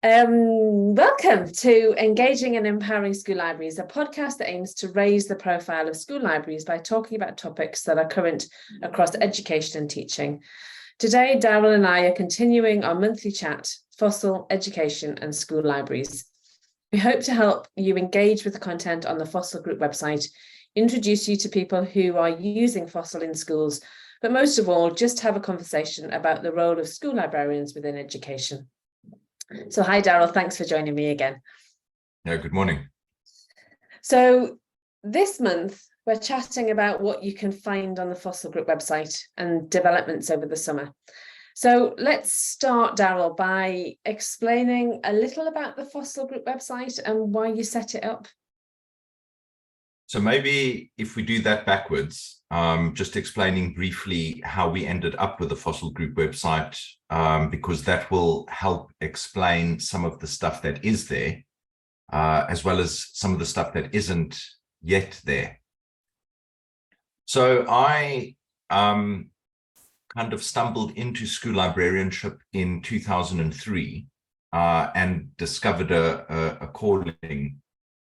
Welcome to Engaging and Empowering School Libraries, a podcast that aims to raise the profile of school libraries by talking about topics that are current across education and teaching. Today, Daryl and I are continuing our monthly chat, FOSIL, Education and School Libraries. We hope to help you engage with the content on the FOSIL Group website, introduce you to people who are using FOSIL in schools, but most of all, just have a conversation about the role of school librarians within education. So hi, Daryl, thanks for joining me again. Yeah, good morning. So this month, we're chatting about what you can find on the FOSIL Group website and developments over the summer. So let's start, Daryl, by explaining a little about the FOSIL Group website and why you set it up. So maybe if we do that backwards, just explaining briefly how we ended up with the FOSIL Group website, because that will help explain some of the stuff that is there, as well as some of the stuff that isn't yet there. So I kind of stumbled into school librarianship in 2003 and discovered a calling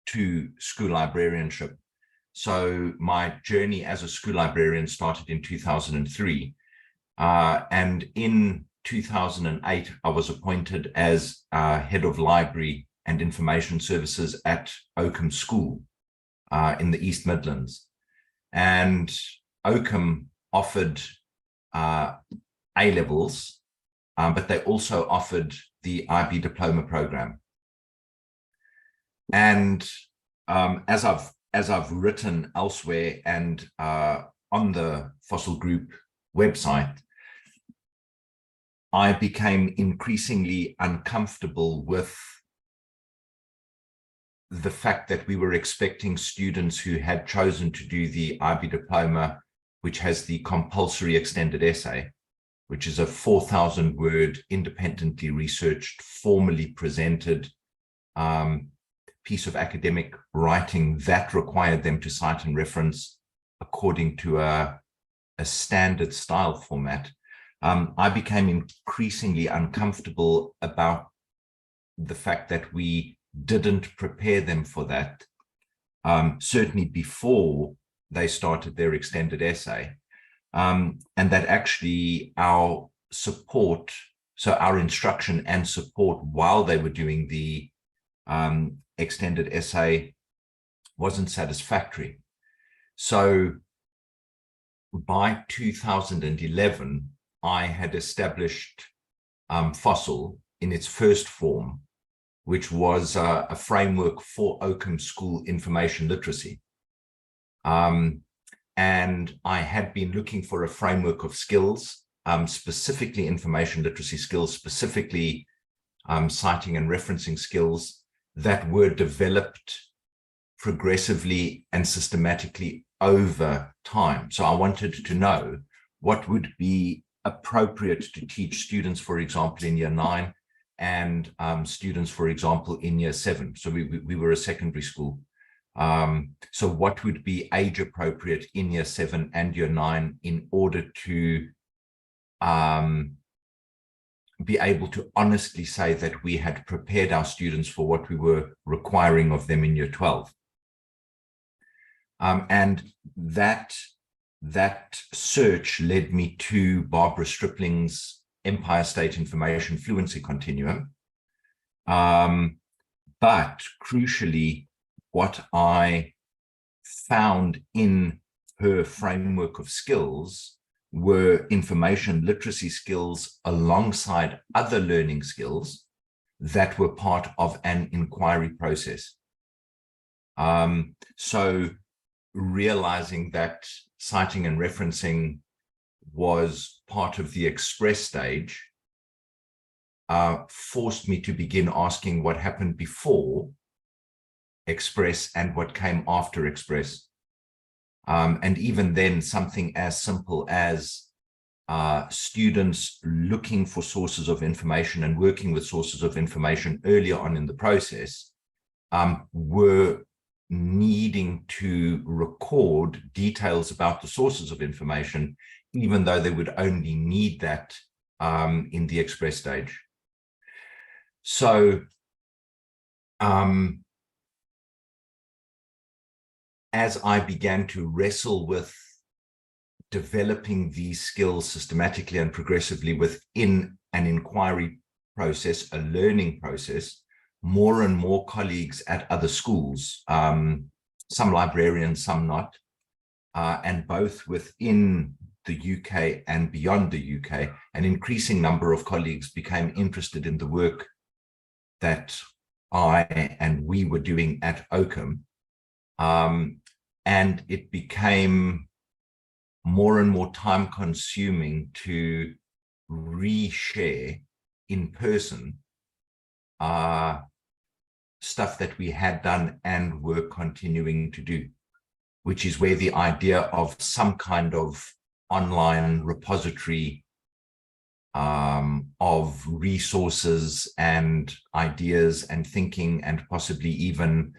to school librarianship. So my journey as a school librarian started in 2003, and in 2008 I was appointed as head of library and information services at Oakham School in the East Midlands. And Oakham offered A-levels, but they also offered the IB diploma program. And as I've written elsewhere and on the FOSIL Group website, I became increasingly uncomfortable with the fact that we were expecting students who had chosen to do the IB diploma, which has the compulsory extended essay, which is a 4,000-word, independently researched, formally presented piece of academic writing that required them to cite and reference according to a standard style format. I became increasingly uncomfortable about the fact that we didn't prepare them for that, certainly before they started their extended essay, and that actually our support, so our instruction and support while they were doing the extended essay wasn't satisfactory. So by 2011, I had established FOSIL in its first form, which was a framework for Oakham School information literacy. And I had been looking for a framework of skills, specifically information literacy skills, specifically citing and referencing skills that were developed progressively and systematically over time. So I wanted to know what would be appropriate to teach students, for example, in year 9 and students, for example, in year 7. So we were a secondary school. So what would be age appropriate in year 7 and year 9 in order to be able to honestly say that we had prepared our students for what we were requiring of them in year 12. And that search led me to Barbara Stripling's Empire State Information Fluency Continuum. But crucially, what I found in her framework of skills were information literacy skills alongside other learning skills that were part of an inquiry process. So realizing that citing and referencing was part of the express stage forced me to begin asking what happened before express and what came after express. And even then, something as simple as students looking for sources of information and working with sources of information earlier on in the process were needing to record details about the sources of information, even though they would only need that in the express stage. So as I began to wrestle with developing these skills systematically and progressively within an inquiry process, a learning process, more and more colleagues at other schools, some librarians, some not, and both within the UK and beyond the UK, an increasing number of colleagues became interested in the work that I and we were doing at Oakham. And it became more and more time consuming to reshare in person stuff that we had done and were continuing to do, which is where the idea of some kind of online repository of resources and ideas and thinking and possibly even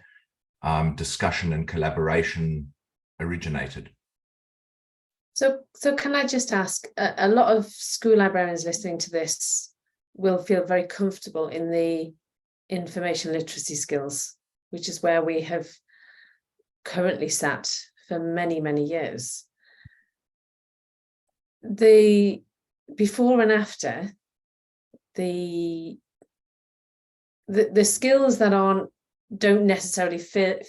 discussion and collaboration originated. So can I just ask, a lot of school librarians listening to this will feel very comfortable in the information literacy skills, which is where we have currently sat for many, many years. The before and after, the skills that don't necessarily fit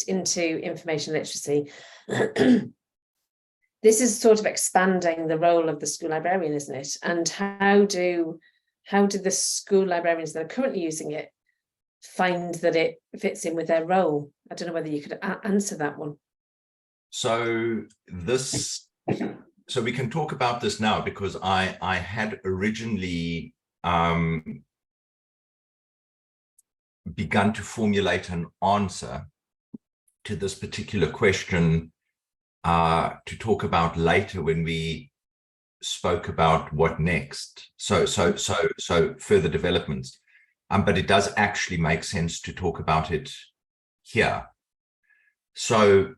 into information literacy. This is sort of expanding the role of the school librarian, isn't it? And how do the school librarians that are currently using it find that it fits in with their role? I don't know whether you could answer that one. So we can talk about this now, because I had originally begun to formulate an answer to this particular question to talk about later when we spoke about what next. So further developments. But it does actually make sense to talk about it here. So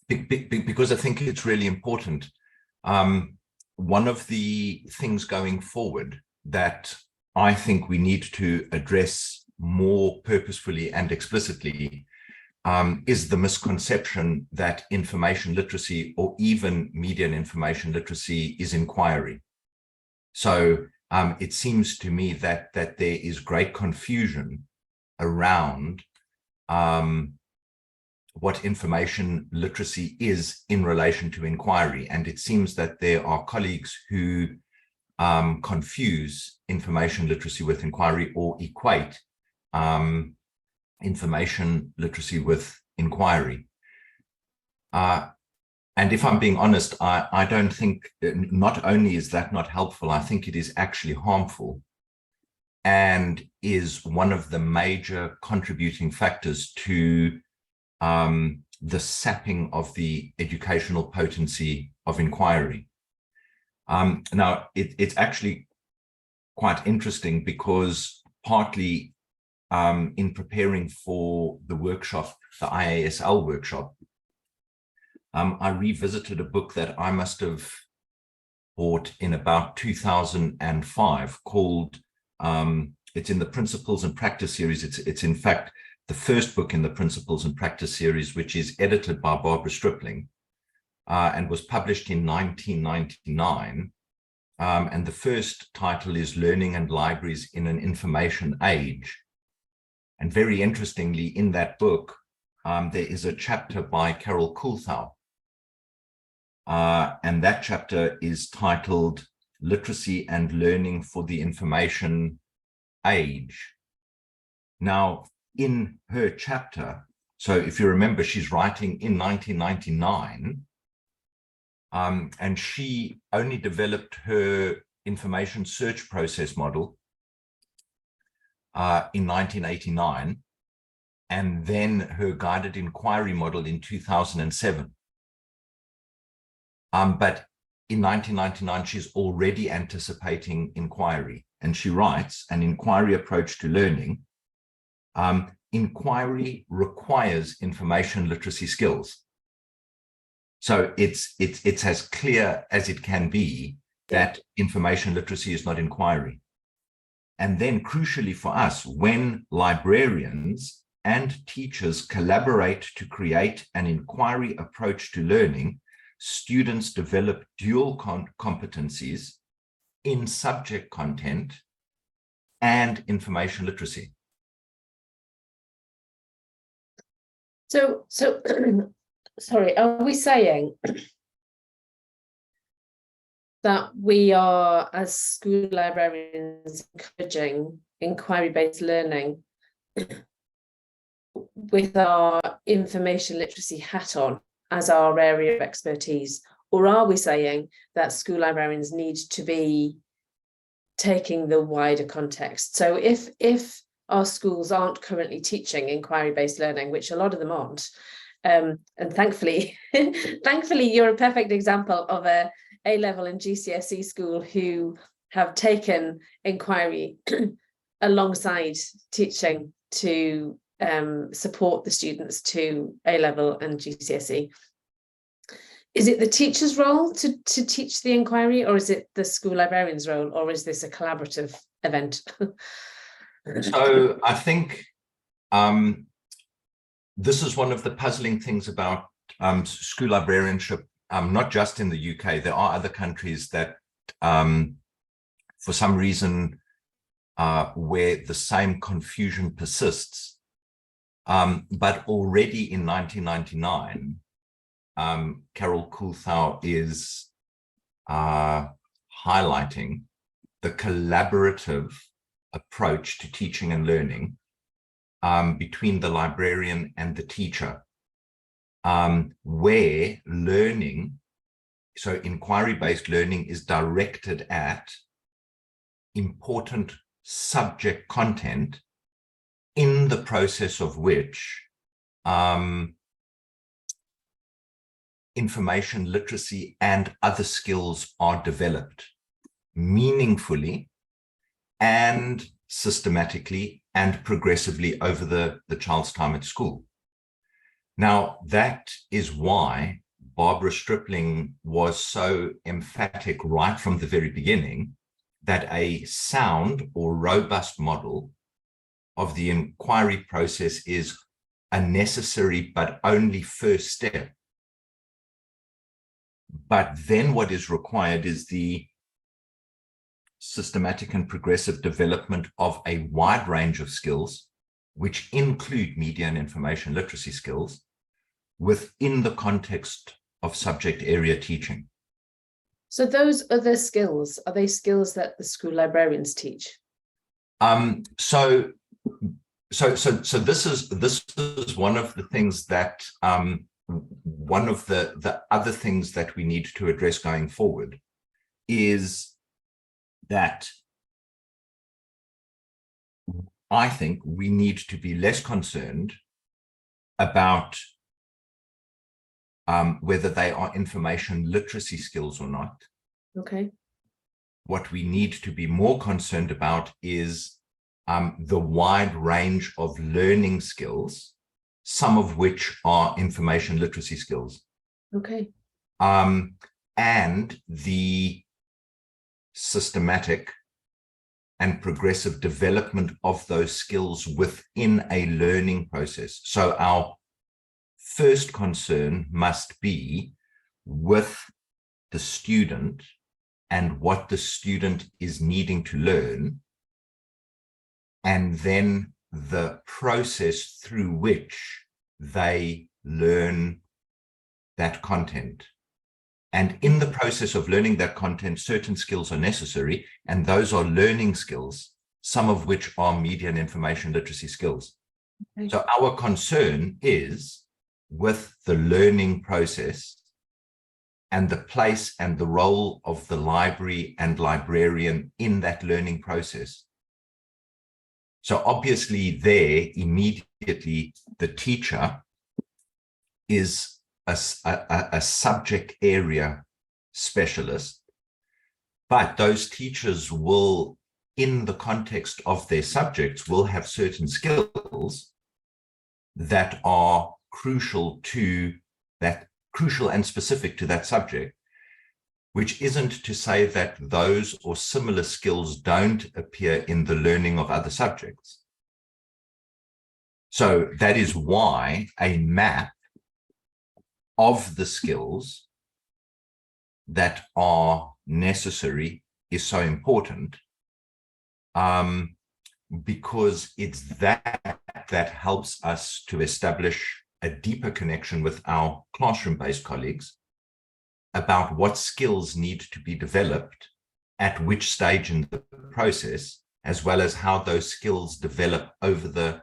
because I think it's really important. One of the things going forward that I think we need to address more purposefully and explicitly is the misconception that information literacy, or even media and information literacy, is inquiry. So it seems to me that there is great confusion around what information literacy is in relation to inquiry. And it seems that there are colleagues who confuse information literacy with inquiry, or equate information literacy with inquiry. And if I'm being honest, I don't think, not only is that not helpful, I think it is actually harmful, and is one of the major contributing factors to the sapping of the educational potency of inquiry. Now, it's actually quite interesting, because partly in preparing for the workshop, the IASL workshop, I revisited a book that I must have bought in about 2005 called, it's in the Principles and Practice series. It's in fact the first book in the Principles and Practice series, which is edited by Barbara Stripling and was published in 1999. And the first title is Learning and Libraries in an Information Age. And very interestingly, in that book, there is a chapter by Carol Kuhlthau. And that chapter is titled Literacy and Learning for the Information Age. Now, in her chapter, so if you remember, she's writing in 1999, and she only developed her information search process model in 1989, and then her guided inquiry model in 2007. But in 1999, she's already anticipating inquiry, and she writes, an inquiry approach to learning. Inquiry requires information literacy skills. So it's as clear as it can be that information literacy is not inquiry. And then crucially for us, when librarians and teachers collaborate to create an inquiry approach to learning, students develop dual competencies in subject content and information literacy. So sorry, are we saying that we are, as school librarians, encouraging inquiry-based learning with our information literacy hat on as our area of expertise? Or are we saying that school librarians need to be taking the wider context? So if our schools aren't currently teaching inquiry-based learning, which a lot of them aren't, and thankfully, thankfully, you're a perfect example of a A-level and GCSE school who have taken inquiry alongside teaching to support the students to A-level and GCSE. Is it the teacher's role to teach the inquiry, or is it the school librarian's role, or is this a collaborative event? So I think this is one of the puzzling things about school librarianship, not just in the UK. There are other countries that, for some reason, where the same confusion persists. But already in 1999, Carol Kuhlthau is highlighting the collaborative approach to teaching and learning between the librarian and the teacher, where learning, so inquiry-based learning, is directed at important subject content, in the process of which information literacy and other skills are developed meaningfully and systematically and progressively over the child's time at school. Now, that is why Barbara Stripling was so emphatic right from the very beginning that a sound or robust model of the inquiry process is a necessary but only first step. But then what is required is the systematic and progressive development of a wide range of skills, which include media and information literacy skills, within the context of subject area teaching. So those other skills, are they skills that the school librarians teach? So this is one of the things that one of the other things that we need to address going forward is that I think we need to be less concerned about whether they are information literacy skills or not. Okay. What we need to be more concerned about is the wide range of learning skills, some of which are information literacy skills. Okay. And the systematic and progressive development of those skills within a learning process. So our first concern must be with the student and what the student is needing to learn, and then the process through which they learn that content. And in the process of learning that content, certain skills are necessary, and those are learning skills, some of which are media and information literacy skills. Okay. So our concern is with the learning process and the place and the role of the library and librarian in that learning process. So obviously there, immediately, the teacher is a subject area specialist, but those teachers will, in the context of their subjects, will have certain skills that are crucial and specific to that subject. which isn't to say that those or similar skills don't appear in the learning of other subjects. So that is why a map of the skills that are necessary is so important, because it's that helps us to establish a deeper connection with our classroom-based colleagues about what skills need to be developed at which stage in the process, as well as how those skills develop over the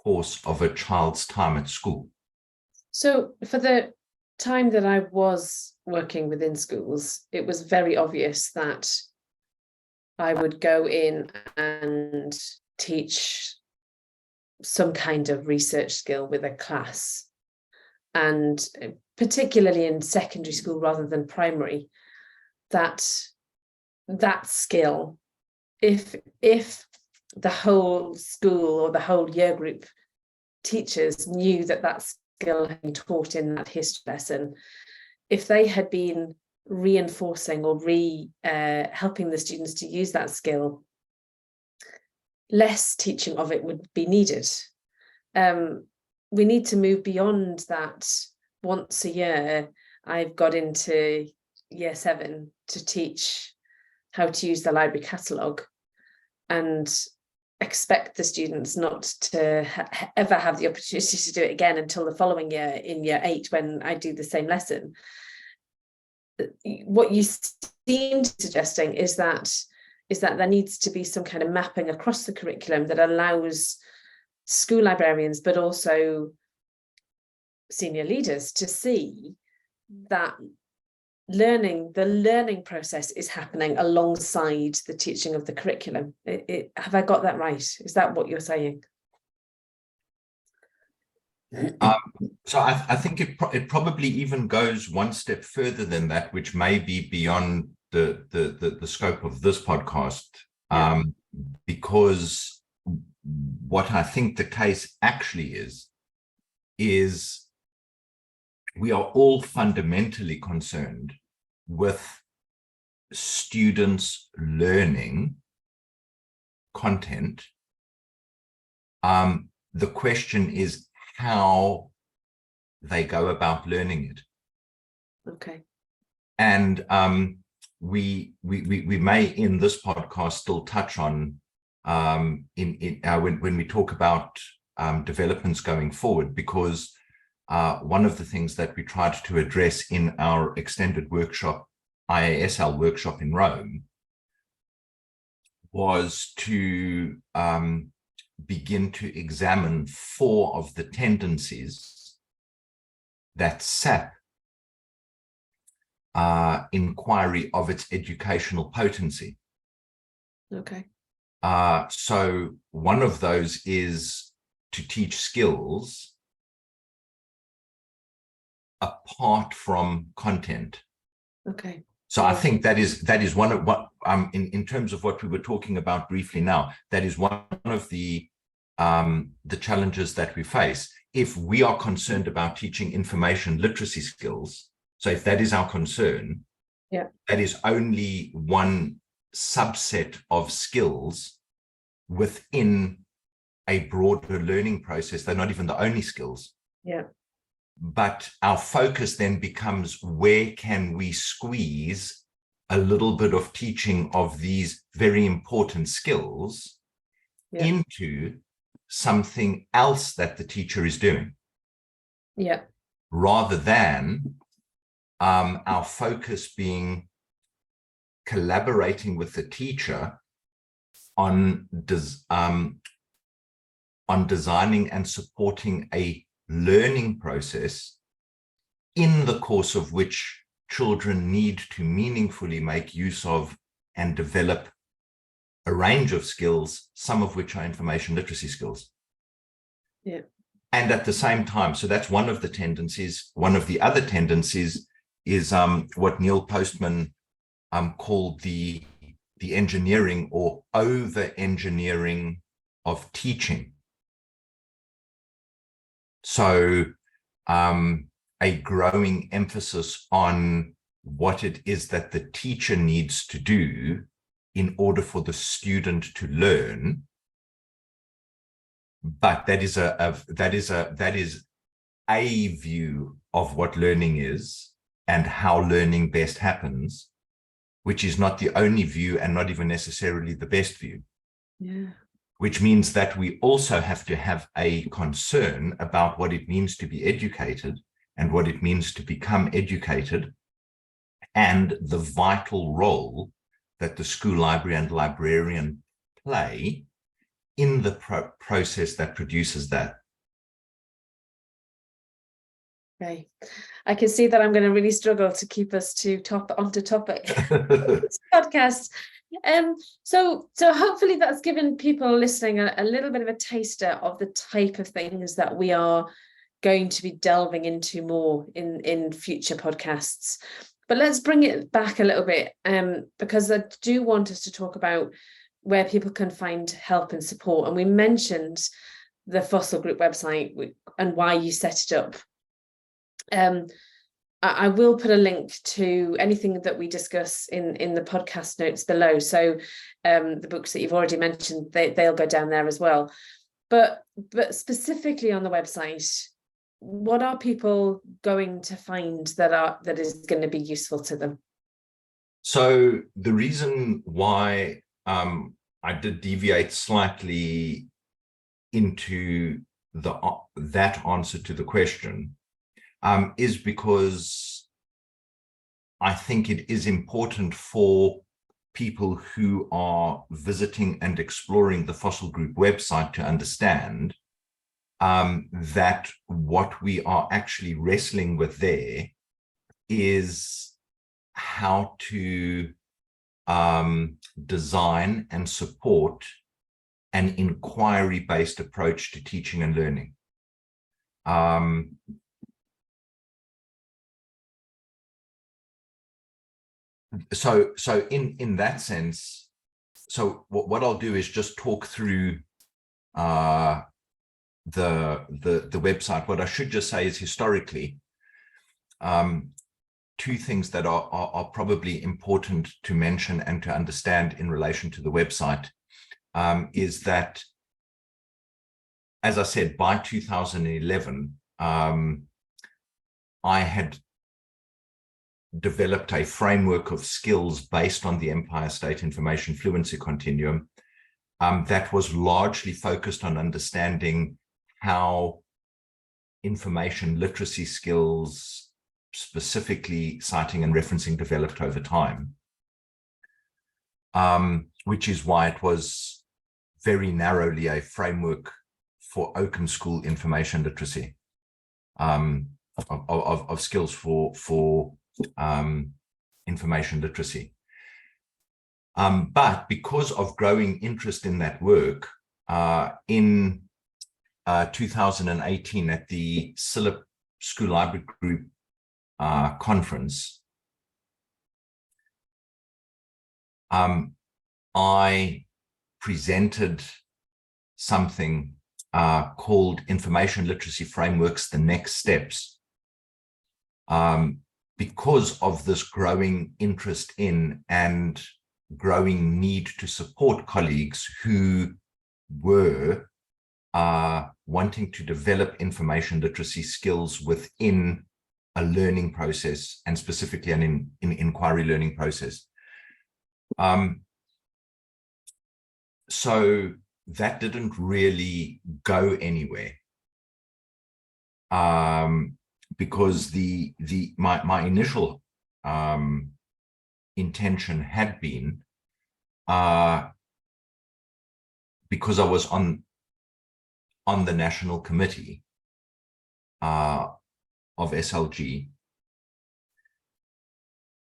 course of a child's time at school. So for the time that I was working within schools, it was very obvious that I would go in and teach some kind of research skill with a class, and particularly in secondary school rather than primary, that skill, if the whole school or the whole year group teachers knew that skill had been taught in that history lesson, if they had been reinforcing or helping the students to use that skill, less teaching of it would be needed. We need to move beyond that. Once a year, I've got into year 7 to teach how to use the library catalogue, and expect the students not to ever have the opportunity to do it again until the following year in year 8 when I do the same lesson. What you seem suggesting is that there needs to be some kind of mapping across the curriculum that allows school librarians, but also senior leaders, to see that the learning process is happening alongside the teaching of the curriculum. Have I got that right? Is that what you're saying? So I think it probably even goes one step further than that, which may be beyond the scope of this podcast, because what I think the case actually is we are all fundamentally concerned with students learning content. The question is how they go about learning it. Okay. And we may in this podcast still touch on when we talk about developments going forward, because one of the things that we tried to address in our extended workshop, IASL workshop in Rome, was to begin to examine 4 of the tendencies that sap inquiry of its educational potency. Okay. So one of those is to teach skills apart from content. Okay. So I think that is one of what in terms of what we were talking about briefly now, that is one of the challenges that we face. If we are concerned about teaching information literacy skills, so if that is our concern, that is only one subset of skills within a broader learning process. They're not even the only skills. Yeah. But our focus then becomes, where can we squeeze a little bit of teaching of these very important skills into something else that the teacher is doing? Yeah. Rather than our focus being collaborating with the teacher on designing and supporting a learning process in the course of which children need to meaningfully make use of and develop a range of skills, some of which are information literacy skills. Yeah. And at the same time, so that's one of the tendencies. One of the other tendencies is what Neil Postman called the engineering or over-engineering of teaching. So a growing emphasis on what it is that the teacher needs to do in order for the student to learn. But that is a view of what learning is and how learning best happens, which is not the only view and not even necessarily the best view. Yeah. Which means that we also have to have a concern about what it means to be educated and what it means to become educated, and the vital role that the school library and librarian play in the process that produces that. Okay, I can see that I'm going to really struggle to keep us onto topic this podcast. So hopefully that's given people listening a little bit of a taster of the type of things that we are going to be delving into more in future podcasts. But let's bring it back a little bit, because I do want us to talk about where people can find help and support. And we mentioned the FOSIL group website and why you set it up. I will put a link to anything that we discuss in the podcast notes below. So the books that you've already mentioned, they'll go down there as well. But specifically on the website, what are people going to find that is going to be useful to them? So the reason why I did deviate slightly into that answer to the question is because I think it is important for people who are visiting and exploring the FOSIL Group website to understand that what we are actually wrestling with there is how to design and support an inquiry-based approach to teaching and learning. So in that sense, so what I'll do is just talk through the website. What I should just say is historically, two things that are probably important to mention and to understand in relation to the website is that, as I said, by 2011, I had developed a framework of skills based on the Empire State Information Fluency Continuum that was largely focused on understanding how information literacy skills, specifically citing and referencing, developed over time, which is why it was very narrowly a framework for open school information literacy, of skills for information literacy. But because of growing interest in that work, in 2018 at the SILIP School Library Group conference, I presented something called Information Literacy Frameworks, the Next Steps, because of this growing interest in and growing need to support colleagues who were wanting to develop information literacy skills within a learning process, and specifically an inquiry learning process. So that didn't really go anywhere, because my initial intention had been, because I was on the national committee of SLG,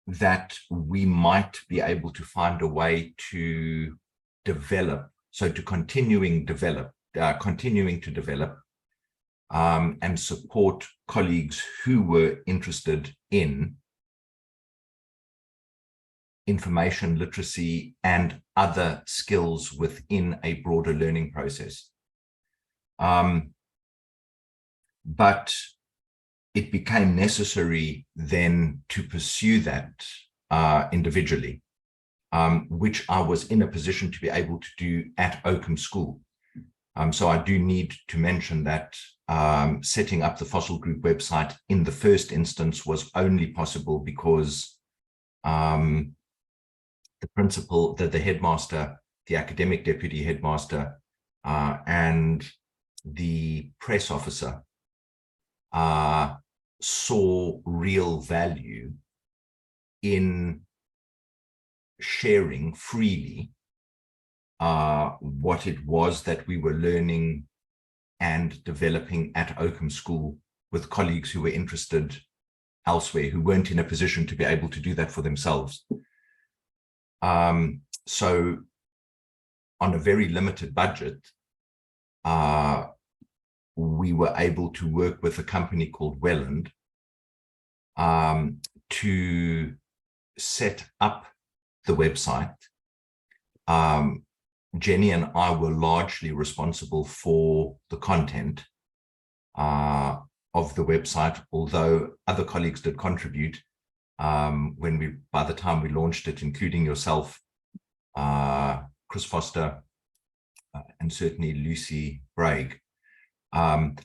that we might be able to find a way to develop, so to continuing to develop and support colleagues who were interested in information literacy and other skills within a broader learning process. But it became necessary then to pursue that individually, which I was in a position to be able to do at Oakham School. So I do need to mention that setting up the FOSIL Group website in the first instance was only possible because the principal, the headmaster, the academic deputy headmaster, and the press officer saw real value in sharing freely what it was that we were learning and developing at Oakham School with colleagues who were interested elsewhere, who weren't in a position to be able to do that for themselves. So on a very limited budget, we were able to work with a company called Welland to set up the website. Jenny and I were largely responsible for the content of the website, although other colleagues did contribute by the time we launched it, including yourself, Chris Foster, and certainly Lucy Bragg.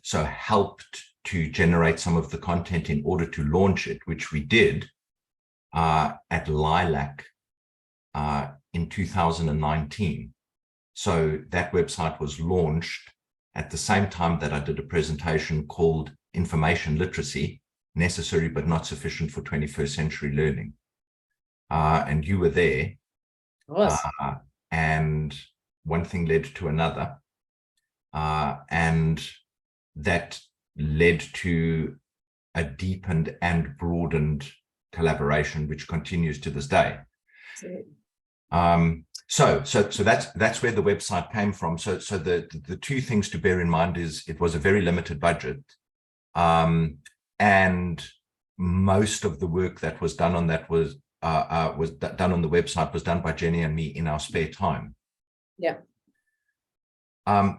So helped to generate some of the content in order to launch it, which we did at Lilac in 2019. So that website was launched at the same time that I did a presentation called Information Literacy, Necessary but Not Sufficient for 21st Century Learning. And you were there. And one thing led to another. And that led to a deepened and broadened collaboration, which continues to this day. So that's where the website came from. So the two things to bear in mind is it was a very limited budget, and most of the work that was done on that was done on the website was done by Jenny and me in our spare time. Yeah.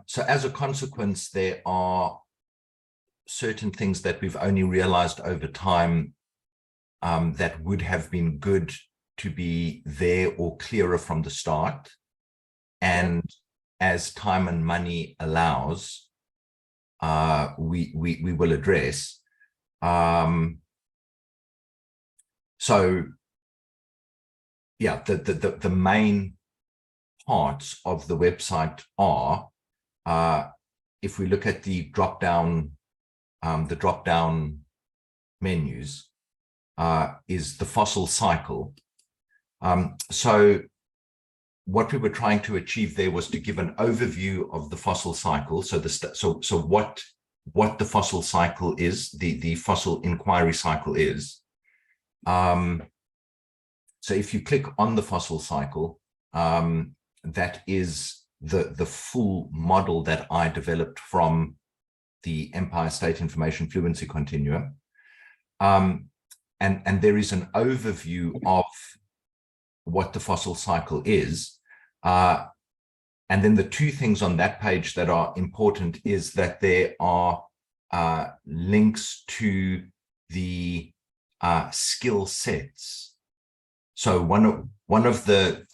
So as a consequence, there are certain things that we've only realized over time that would have been good to be there or clearer from the start. And as time and money allows, we will address. So yeah, the main parts of the website are, if we look at the drop-down menus, is the FOSIL cycle. So what we were trying to achieve there was to give an overview of the FOSIL cycle. So what the FOSIL cycle is, the FOSIL inquiry cycle is. So if you click on the FOSIL cycle, that is the full model that I developed from the Empire State Information Fluency Continuum. And there is an overview of what the FOSIL cycle is. And then the two things on that page that are important is that there are links to the skill sets. So one of the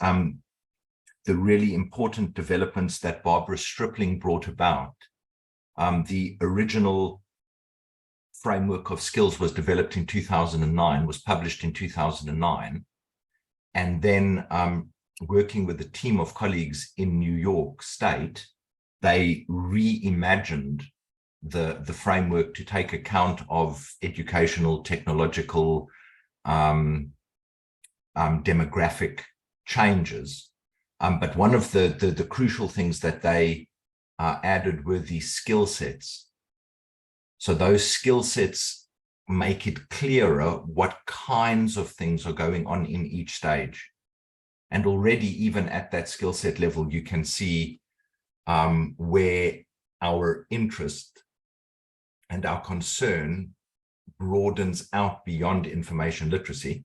really important developments that Barbara Stripling brought about, the original framework of skills was developed in 2009, was published in 2009. And then working with a team of colleagues in New York State, they reimagined the framework to take account of educational, technological, demographic changes. But one of the crucial things that they added were the skill sets. So those skill sets make it clearer what kinds of things are going on in each stage. And already, even at that skill set level, you can see where our interest and our concern broadens out beyond information literacy,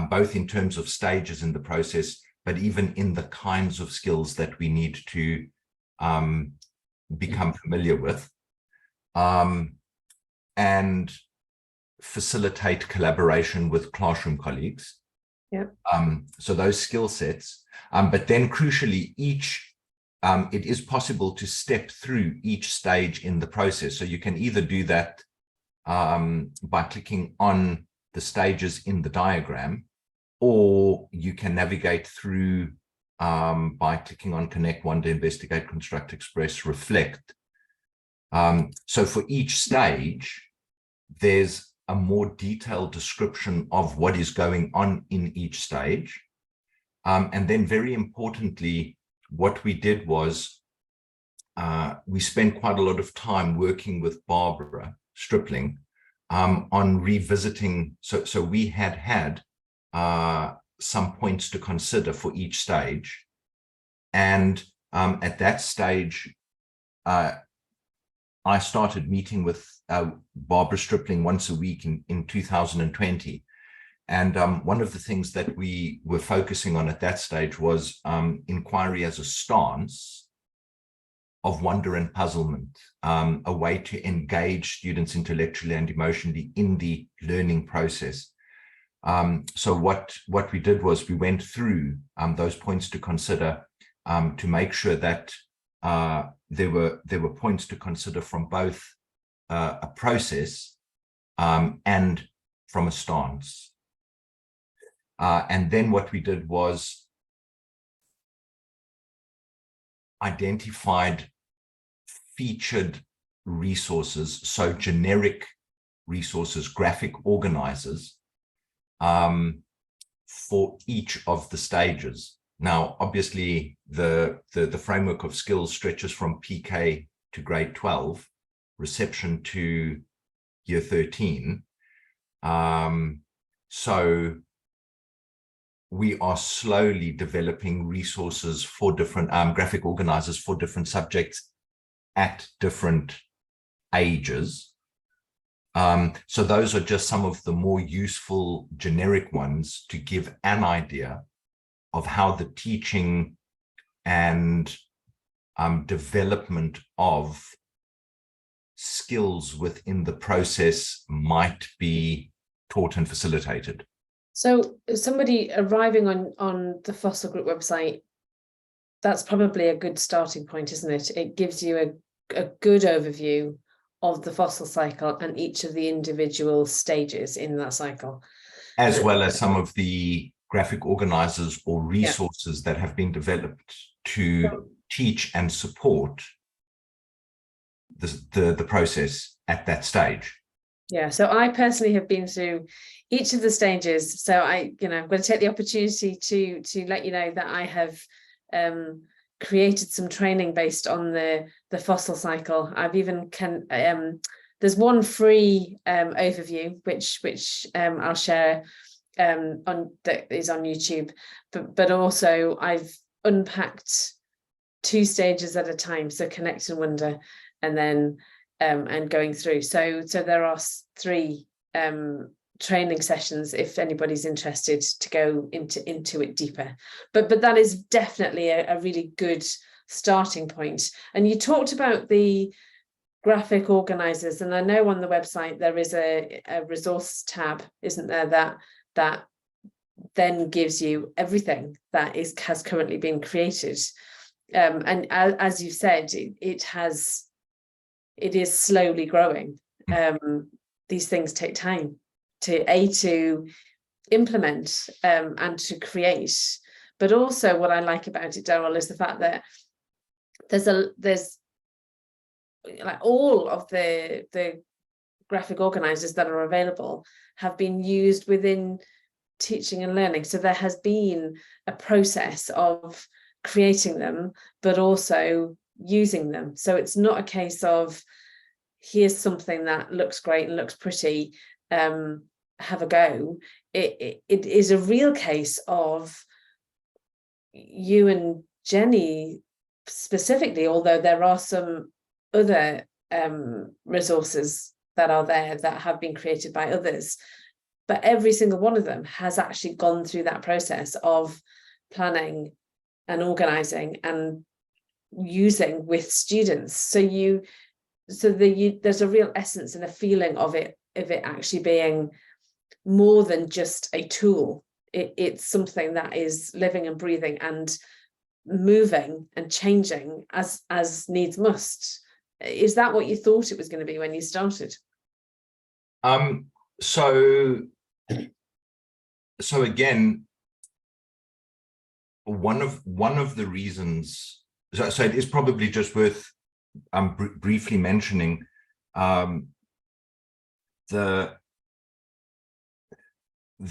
both in terms of stages in the process, but even in the kinds of skills that we need to become familiar with. And facilitate collaboration with classroom colleagues. Yeah. So those skill sets, but then crucially, it is possible to step through each stage in the process. So you can either do that by clicking on the stages in the diagram, or you can navigate through by clicking on Connect, Wonder, Investigate, Construct, Express, Reflect. So for each stage, there's a more detailed description of what is going on in each stage. And then very importantly, what we did was we spent quite a lot of time working with Barbara Stripling on revisiting. So we had some points to consider for each stage. And at that stage, I started meeting with Barbara Stripling once a week in 2020. And one of the things that we were focusing on at that stage was inquiry as a stance of wonder and puzzlement, a way to engage students intellectually and emotionally in the learning process. So what we did was we went through those points to consider to make sure that there were points to consider from both a process and from a stance. And then what we did was identified featured resources, so generic resources, graphic organizers for each of the stages. Now, obviously, the framework of skills stretches from PK to grade 12, reception to year 13. So we are slowly developing resources for different graphic organizers for different subjects at different ages. So those are just some of the more useful generic ones to give an idea of how the teaching and development of skills within the process might be taught and facilitated. So somebody arriving on the FOSIL Group website, that's probably a good starting point, isn't it? It gives you a good overview of the FOSIL cycle and each of the individual stages in that cycle. As well as some of the graphic organizers or resources that have been developed to teach and support the process at that stage. Yeah, so I personally have been through each of the stages. So I'm going to take the opportunity to let you know that I have created some training based on the FOSIL cycle. I've even there's one free overview which I'll share that is on YouTube, but also I've unpacked 2 stages at a time, so Connect and Wonder, and then and going through. So there are 3 training sessions if anybody's interested to go into it deeper. But that is definitely a really good starting point. And you talked about the graphic organizers, and I know on the website there is a resource tab, isn't there, that then gives you everything that has currently been created. And as you said, it is slowly growing. These things take time to implement and to create. But also what I like about it, Daryl, is the fact that there's like all of the graphic organizers that are available have been used within teaching and learning. So there has been a process of creating them, but also using them. So it's not a case of here's something that looks great and looks pretty, have a go. It is a real case of you and Jenny specifically, although there are some other resources that are there that have been created by others, but every single one of them has actually gone through that process of planning and organizing and using with students. So there's a real essence and a feeling of it of it actually being more than just a tool. It's something that is living and breathing and moving and changing as needs must. Is that what you thought it was going to be when you started? So again, one of the reasons, so it is probably just worth briefly mentioning the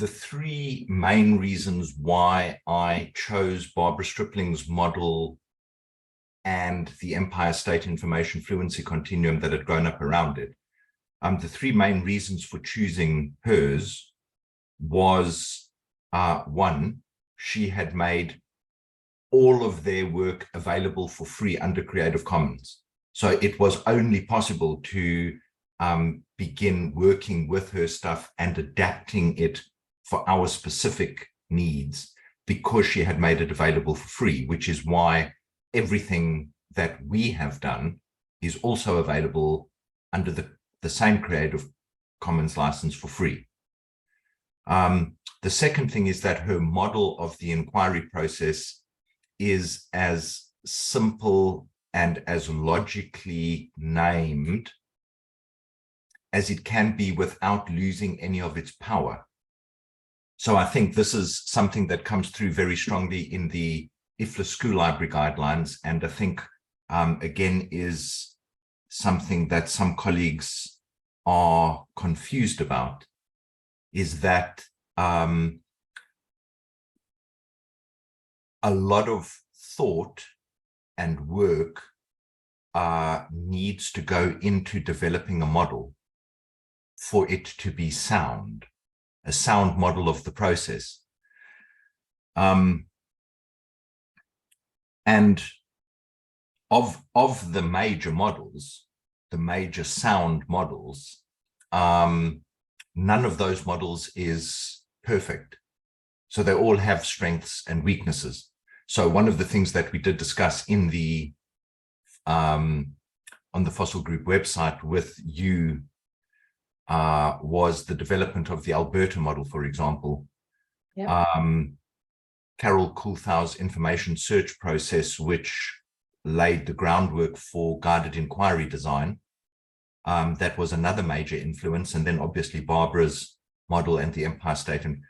three main reasons why I chose Barbara Stripling's model and the Empire State Information Fluency Continuum that had grown up around it. The three main reasons for choosing hers was, one, she had made all of their work available for free under Creative Commons. So it was only possible to begin working with her stuff and adapting it for our specific needs because she had made it available for free, which is why everything that we have done is also available under the same Creative Commons license for free. The second thing is that her model of the inquiry process is as simple and as logically named as it can be without losing any of its power. So I think this is something that comes through very strongly in the IFLA School Library Guidelines, and I think, again, is something that some colleagues are confused about, is that a lot of thought and work needs to go into developing a model for it to be sound, a sound model of the process. And of the major models, the major sound models, none of those models is perfect. So they all have strengths and weaknesses. So one of the things that we did discuss in the on the FOSIL Group website with you was the development of the Alberta model, for example. Yep. Carol Kuhlthau's information search process, which laid the groundwork for guided inquiry design. That was another major influence. And then obviously Barbara's model and the Empire State. And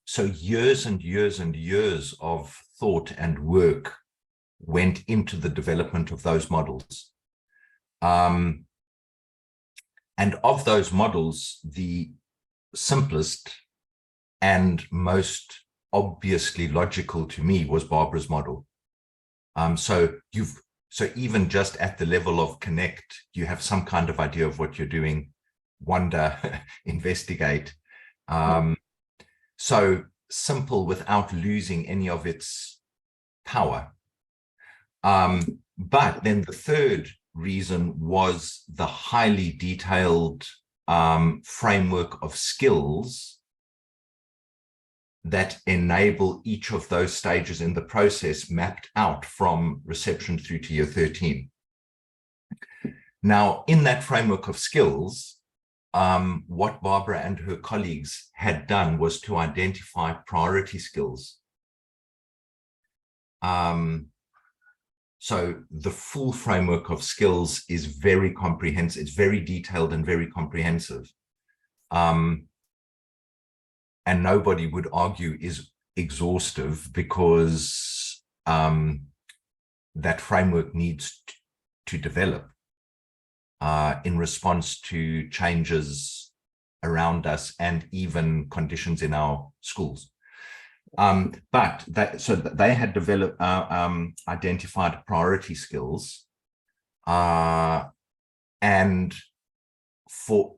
so years and years and years of thought and work went into the development of those models. And of those models, the simplest and most obviously logical to me was Barbara's model. So even just at the level of connect, you have some kind of idea of what you're doing, wonder, investigate. So simple without losing any of its power. But then the third reason was the highly detailed framework of skills that enable each of those stages in the process mapped out from reception through to year 13. Now, in that framework of skills, what Barbara and her colleagues had done was to identify priority skills. So the full framework of skills is very comprehensive. It's very detailed and very comprehensive. And nobody would argue is exhaustive because that framework needs to develop in response to changes around us and even conditions in our schools. But they had developed, identified priority skills, and for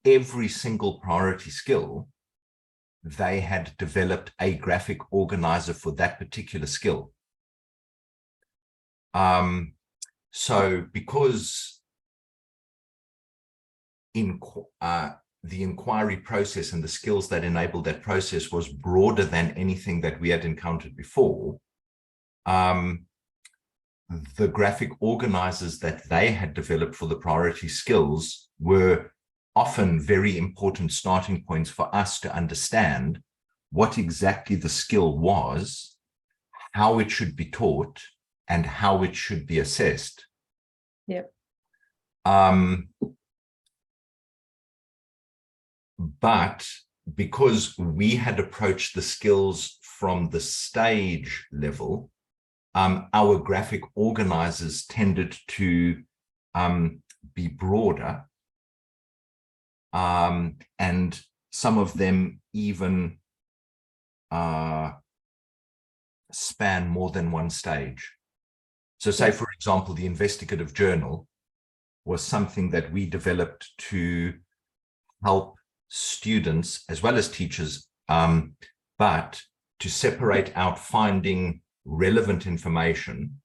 every single priority skill, they had developed a graphic organizer for that particular skill. So because the inquiry process and the skills that enabled that process was broader than anything that we had encountered before, the graphic organizers that they had developed for the priority skills were often very important starting points for us to understand what exactly the skill was, how it should be taught, and how it should be assessed. Yep. But because we had approached the skills from the stage level, our graphic organizers tended to be broader, and some of them even span more than one stage. So say, for example, the investigative journal was something that we developed to help students as well as teachers, but to separate out finding relevant information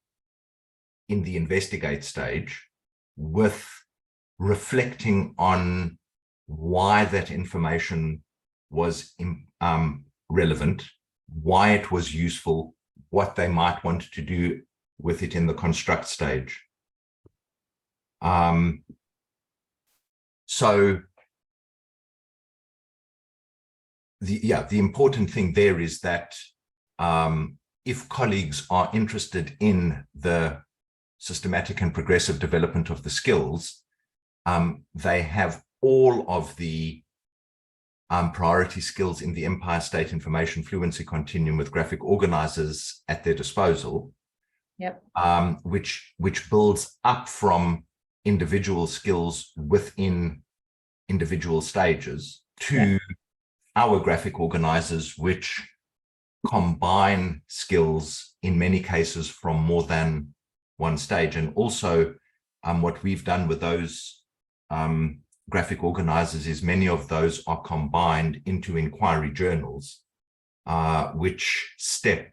in the investigate stage with reflecting on why that information was relevant, why it was useful, what they might want to do with it in the construct stage. So the important thing there is that if colleagues are interested in the systematic and progressive development of the skills, they have all of the priority skills in the Empire State Information Fluency Continuum with graphic organizers at their disposal. Yep. Which builds up from individual skills within individual stages to our graphic organizers, which combine skills in many cases from more than one stage. And also what we've done with those graphic organizers is many of those are combined into inquiry journals, which step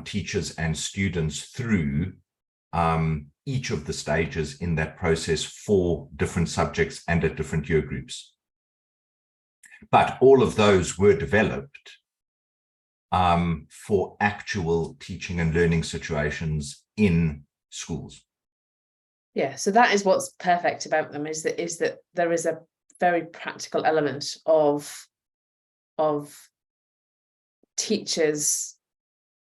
teachers and students through each of the stages in that process for different subjects and at different year groups. But all of those were developed for actual teaching and learning situations in schools. Yeah, so that is what's perfect about them, is that there is a very practical element of teachers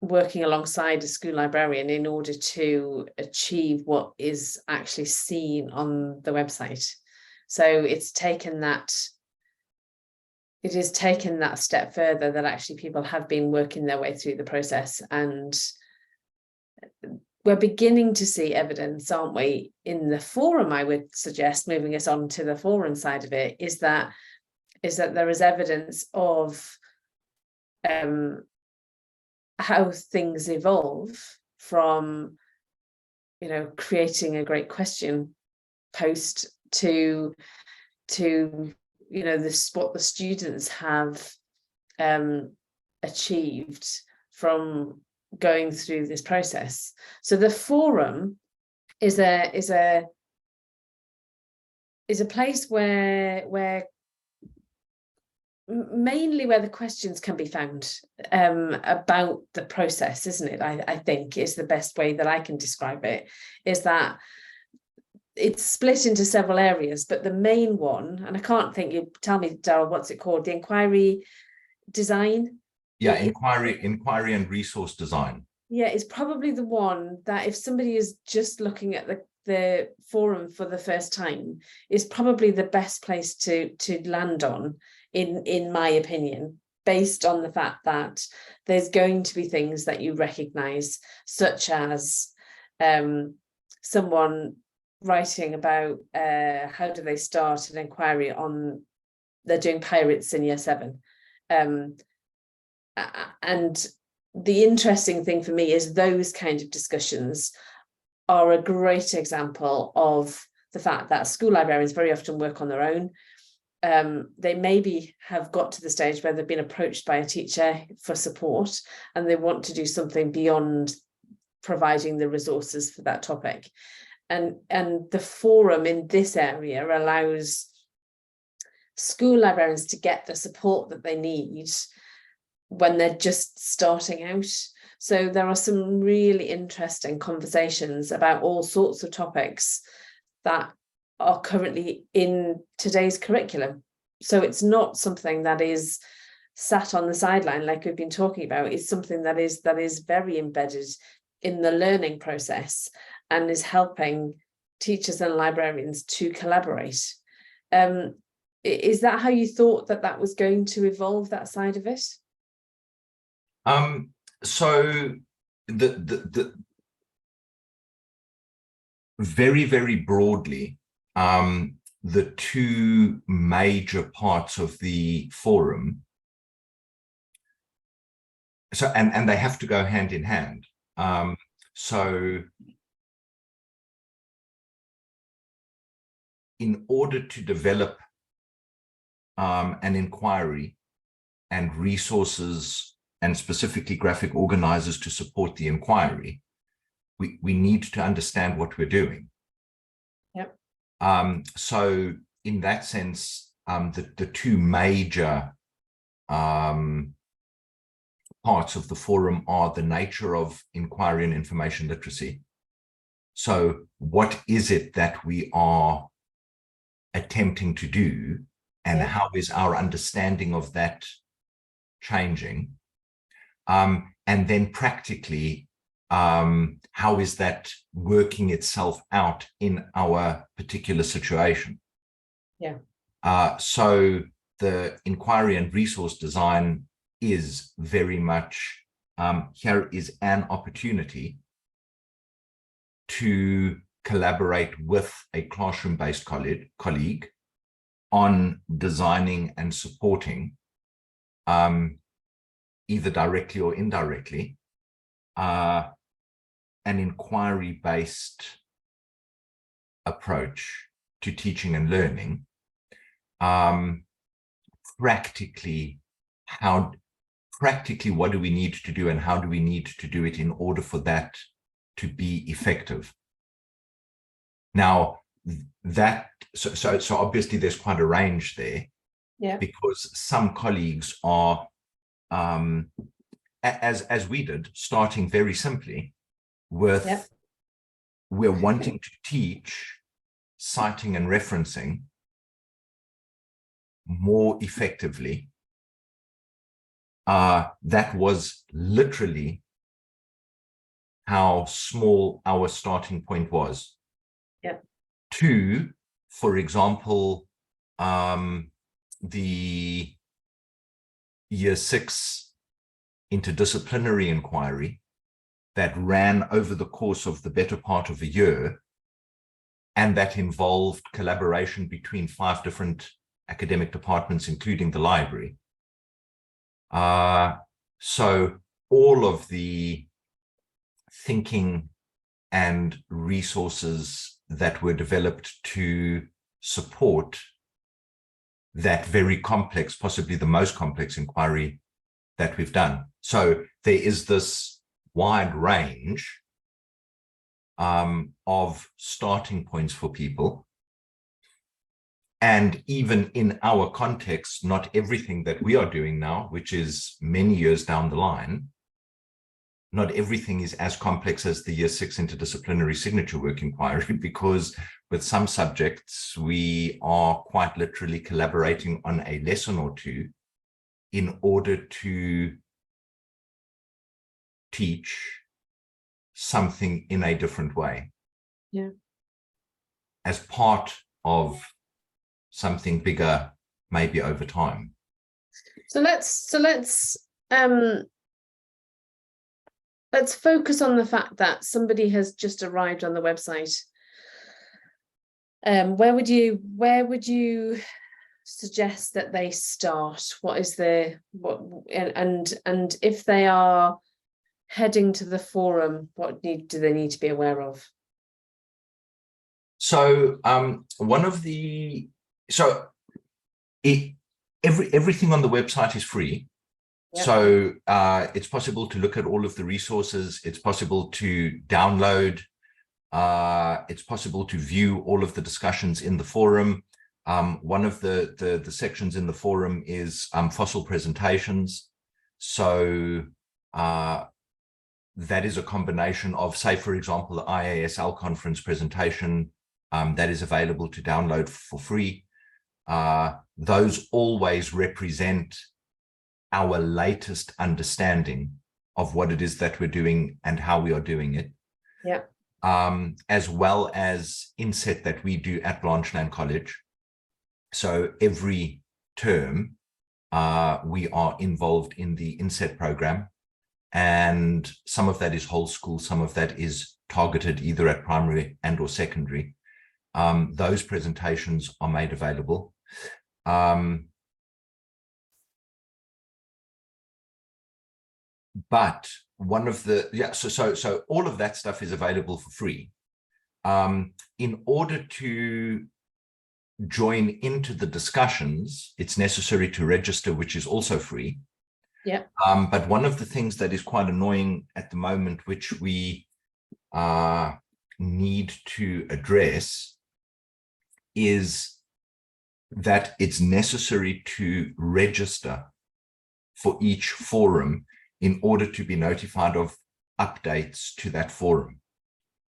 working alongside a school librarian in order to achieve what is actually seen on the website. So it is taken that step further, that actually people have been working their way through the process, and we're beginning to see evidence, aren't we, in the forum? I would suggest, moving us on to the forum side of it, is that there is evidence of how things evolve from, creating a great question post to what the students have achieved from going through this process. So the forum is a place where mainly where the questions can be found about the process, isn't it? I think is the best way that I can describe it, is that it's split into several areas, but the main one, and I can't think, you tell me, Darryl, what's it called? The inquiry design? Yeah, inquiry and resource design. Yeah, it's probably the one that if somebody is just looking at the forum for the first time, is probably the best place to land on, in my opinion, based on the fact that there's going to be things that you recognize, such as someone writing about how do they start an inquiry on, they're doing pirates in year 7. And the interesting thing for me is those kind of discussions are a great example of the fact that school librarians very often work on their own. They maybe have got to the stage where they've been approached by a teacher for support, and they want to do something beyond providing the resources for that topic. And the forum in this area allows school librarians to get the support that they need when they're just starting out. So there are some really interesting conversations about all sorts of topics that are currently in today's curriculum. So it's not something that is sat on the sideline like we've been talking about. It's something that is very embedded in the learning process and is helping teachers and librarians to collaborate. Is that how you thought that was going to evolve, that side of it? So the very, very broadly, the two major parts of the forum, so and they have to go hand in hand. So in order to develop an inquiry and resources and specifically graphic organizers to support the inquiry, we need to understand what we're doing. Yep. So in that sense, the two major parts of the forum are the nature of inquiry and information literacy. So what is it that we are attempting to do, and how is our understanding of that changing? And then practically, how is that working itself out in our particular situation? Yeah. So the inquiry and resource design is very much, here is an opportunity to collaborate with a classroom-based colleague on designing and supporting, either directly or indirectly, an inquiry-based approach to teaching and learning. Practically, what do we need to do, and how do we need to do it in order for that to be effective? Now, so obviously there's quite a range there, because some colleagues are, as we did, starting very simply with, we're wanting to teach citing and referencing more effectively. That was literally how small our starting point was. Two, for example, the Year 6 interdisciplinary inquiry that ran over the course of the better part of a year, and that involved collaboration between 5 different academic departments, including the library. So all of the thinking and resources that were developed to support that very complex, possibly the most complex inquiry that we've done. So there is this wide range of starting points for people. And even in our context, not everything that we are doing now, which is many years down the line, not everything is as complex as the Year 6 interdisciplinary signature work inquiry, because with some subjects, we are quite literally collaborating on a lesson or two in order to teach something in a different way. As part of something bigger, maybe over time. So let's focus on the fact that somebody has just arrived on the website. Where would you suggest that they start? And if they are heading to the forum, what do they need to be aware of? So everything on the website is free. So it's possible to look at all of the resources. It's possible to download. It's possible to view all of the discussions in the forum. One of the sections in the forum is FOSIL presentations. So that is a combination of, say, for example, the IASL conference presentation that is available to download for free. Those always represent our latest understanding of what it is that we're doing and how we are doing it. Yeah. As well as inset that we do at Blanchland College. So every term, we are involved in the inset program, and some of that is whole school, some of that is targeted either at primary and or secondary. Those presentations are made available. But one of the, so all of that stuff is available for free. In order to join into the discussions, it's necessary to register, which is also free. Yeah. But one of the things that is quite annoying at the moment, which we need to address, is that it's necessary to register for each forum in order to be notified of updates to that forum.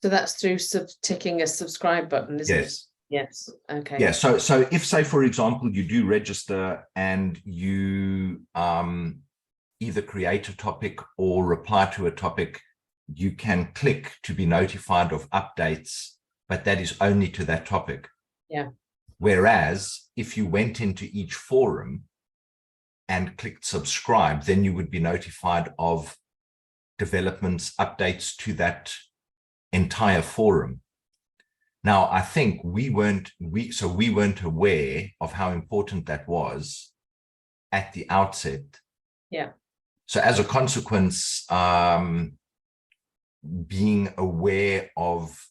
So that's through ticking a subscribe button, isn't it? Yes. Okay. Yeah. So if, say, for example, you do register and you either create a topic or reply to a topic, you can click to be notified of updates, but that is only to that topic. Yeah. Whereas if you went into each forum and clicked subscribe, then you would be notified of developments, updates to that entire forum. Now, I think we weren't aware of how important that was at the outset. Yeah. So as a consequence, being aware of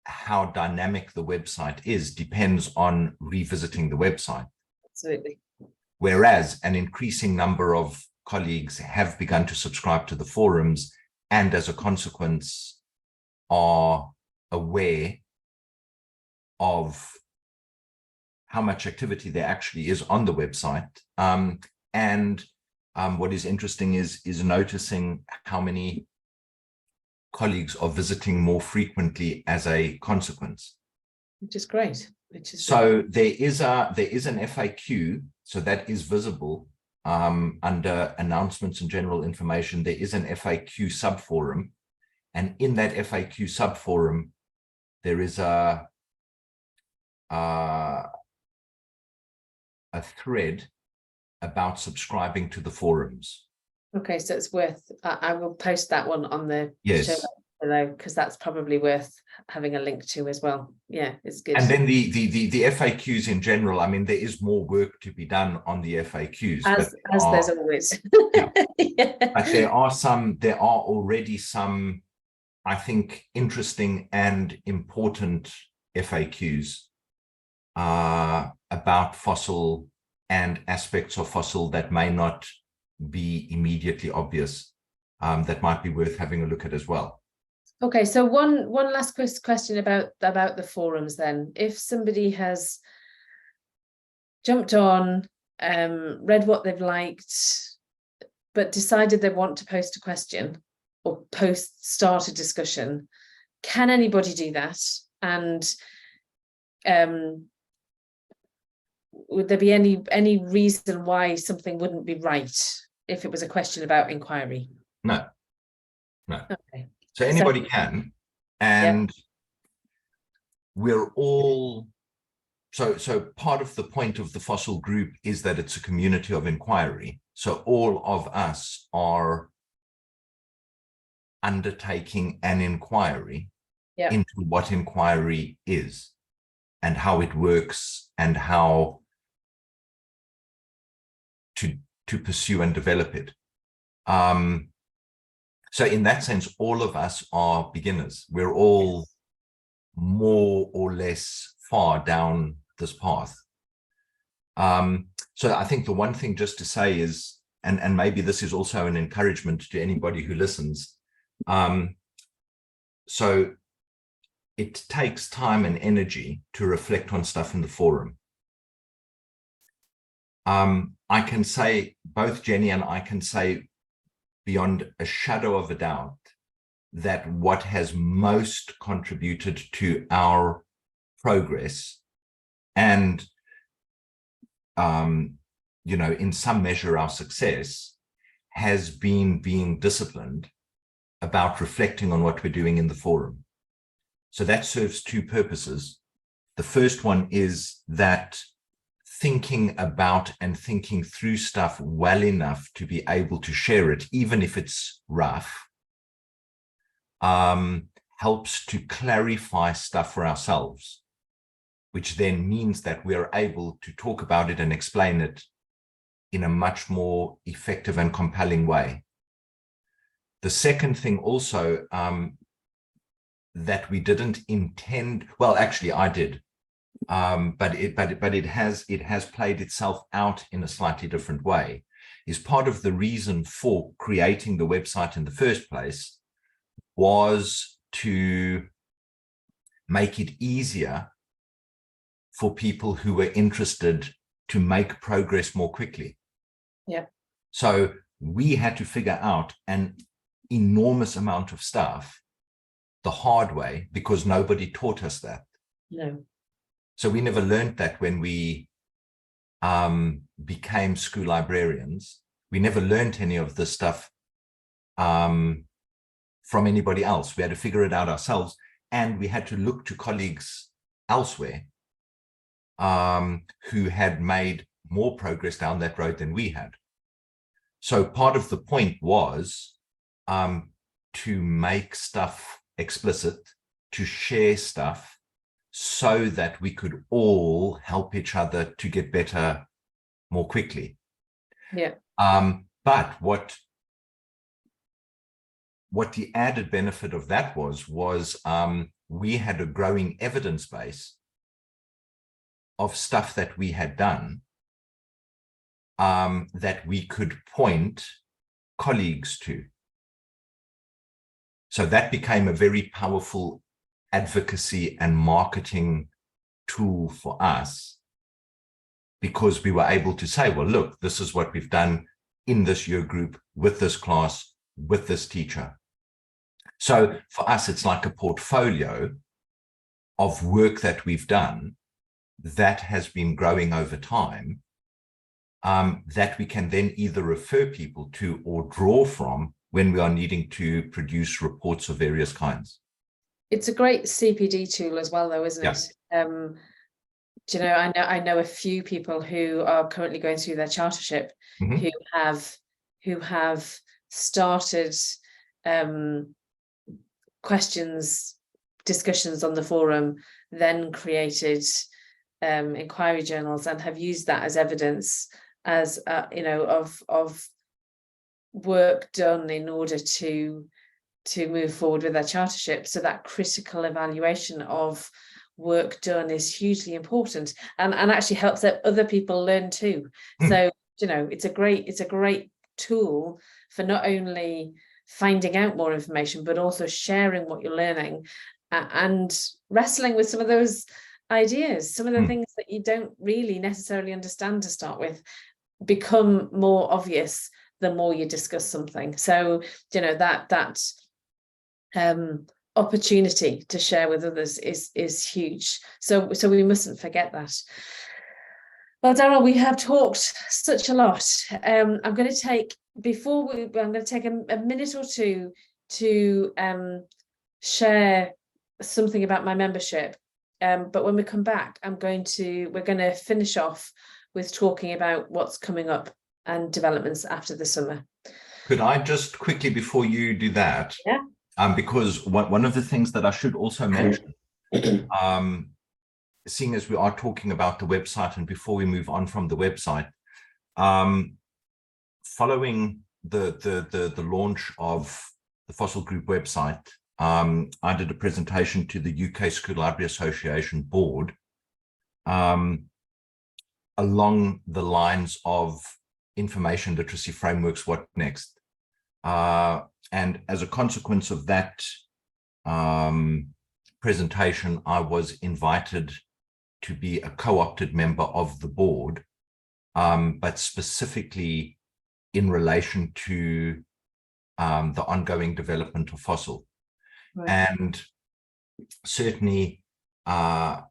how dynamic the website is depends on revisiting the website. Absolutely. Whereas an increasing number of colleagues have begun to subscribe to the forums, and as a consequence are aware of how much activity there actually is on the website. What is interesting is noticing how many colleagues are visiting more frequently as a consequence. Which is great. So there is an FAQ, so that is visible under announcements and general information. There is an FAQ subforum, and in that FAQ subforum, there is a thread about subscribing to the forums. Okay, so it's worth, I will post that one on the show below, because that's probably worth having a link to as well. Yeah, it's good. And then the FAQs in general, I mean, there is more work to be done on the FAQs. As there's always. Yeah. Yeah. But there are already some, I think, interesting and important FAQs about FOSIL and aspects of FOSIL that may not be immediately obvious, that might be worth having a look at as well. Okay, so one last question about the forums then. If somebody has jumped on, read what they've liked, but decided they want to post a question or start a discussion, can anybody do that? And would there be any reason why something wouldn't be right if it was a question about inquiry? No. Okay. So anybody can, and we're all, so part of the point of the FOSIL group is that it's a community of inquiry. So all of us are undertaking an inquiry into what inquiry is and how it works and how to pursue and develop it. So in that sense, all of us are beginners. We're all more or less far down this path. So I think the one thing just to say is, and maybe this is also an encouragement to anybody who listens. So it takes time and energy to reflect on stuff in the forum. I can say, both Jenny and I can say beyond a shadow of a doubt that what has most contributed to our progress and, in some measure our success has been being disciplined about reflecting on what we're doing in the forum. So that serves two purposes. The first one is that thinking about and thinking through stuff well enough to be able to share it, even if it's rough, helps to clarify stuff for ourselves, which then means that we are able to talk about it and explain it in a much more effective and compelling way. The second thing also that we didn't intend, well, actually I did, but it has played itself out in a slightly different way, is part of the reason for creating the website in the first place was to make it easier for people who were interested to make progress more quickly. Yeah. So we had to figure out an enormous amount of stuff the hard way because nobody taught us that. No. So we never learned that when we became school librarians. We never learned any of this stuff from anybody else. We had to figure it out ourselves, and we had to look to colleagues elsewhere who had made more progress down that road than we had. So part of the point was to make stuff explicit, to share stuff so that we could all help each other to get better more quickly. Yeah. But what the added benefit of that was we had a growing evidence base of stuff that we had done that we could point colleagues to. So that became a very powerful advocacy and marketing tool for us, because we were able to say, well, look, this is what we've done in this year group with this class, with this teacher. So for us, it's like a portfolio of work that we've done that has been growing over time, that we can then either refer people to or draw from when we are needing to produce reports of various kinds. It's a great CPD tool as well, though, isn't it? Do you know, I know a few people who are currently going through their chartership, who have started discussions on the forum, then created inquiry journals, and have used that as evidence as of work done in order to move forward with their chartership. So that critical evaluation of work done is hugely important, and actually helps other people learn too. So it's a great tool for not only finding out more information, but also sharing what you're learning and wrestling with some of those ideas. Some of the things that you don't really necessarily understand to start with become more obvious the more you discuss something. So that opportunity to share with others is huge. So we mustn't forget that. Well, Daryl, we have talked such a lot. I'm going to take a minute or two to share something about my membership. But when we come back, we're going to finish off with talking about what's coming up and developments after the summer. Could I just quickly, before you do that, because one of the things that I should also mention, seeing as we are talking about the website, and before we move on from the website, following the launch of the FOSIL Group website, I did a presentation to the UK School Library Association board along the lines of information literacy frameworks, what next? And as a consequence of that presentation, I was invited to be a co-opted member of the board, but specifically in relation to the ongoing development of FOSIL. Right. And certainly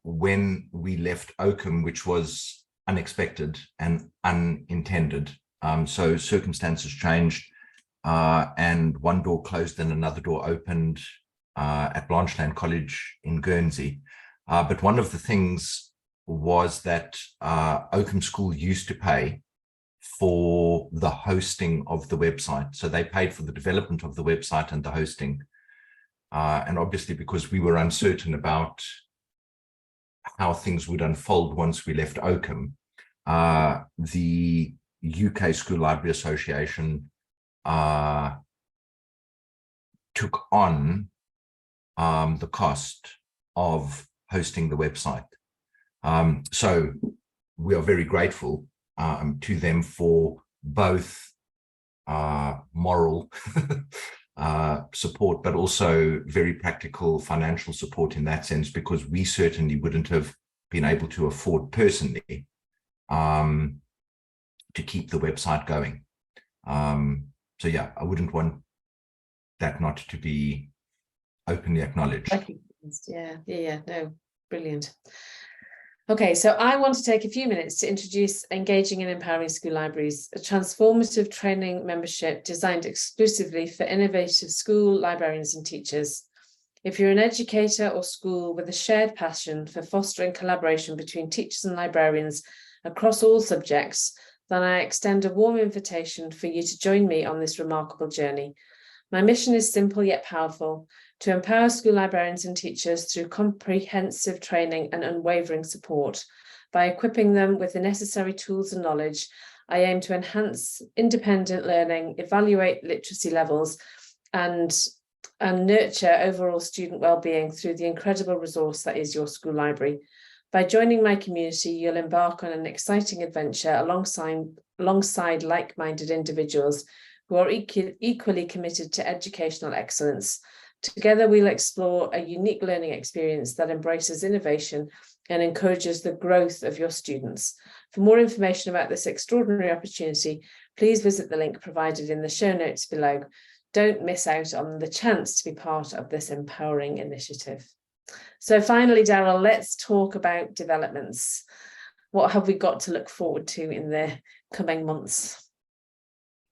when we left Oakham, which was unexpected and unintended, so circumstances changed, and one door closed and another door opened at Blanchland College in Guernsey. But one of the things was that Oakham School used to pay for the hosting of the website. So they paid for the development of the website and the hosting. And obviously, because we were uncertain about how things would unfold once we left Oakham, the UK School Library Association took on the cost of hosting the website. So we are very grateful to them for both moral support, but also very practical financial support in that sense, because we certainly wouldn't have been able to afford personally to keep the website going. So yeah, I wouldn't want that not to be openly acknowledged. Yeah, no, brilliant. Okay, so I want to take a few minutes to introduce Engaging and Empowering School Libraries, a transformative training membership designed exclusively for innovative school librarians and teachers. If you're an educator or school with a shared passion for fostering collaboration between teachers and librarians across all subjects, then I extend a warm invitation for you to join me on this remarkable journey. My mission is simple yet powerful: to empower school librarians and teachers through comprehensive training and unwavering support. By equipping them with the necessary tools and knowledge, I aim to enhance independent learning, evaluate literacy levels, and nurture overall student well-being through the incredible resource that is your school library. By joining my community, you'll embark on an exciting adventure alongside like-minded individuals who are equally committed to educational excellence. Together, we'll explore a unique learning experience that embraces innovation and encourages the growth of your students. For more information about this extraordinary opportunity, please visit the link provided in the show notes below. Don't miss out on the chance to be part of this empowering initiative. So finally, Daryl, let's talk about developments. What have we got to look forward to in the coming months?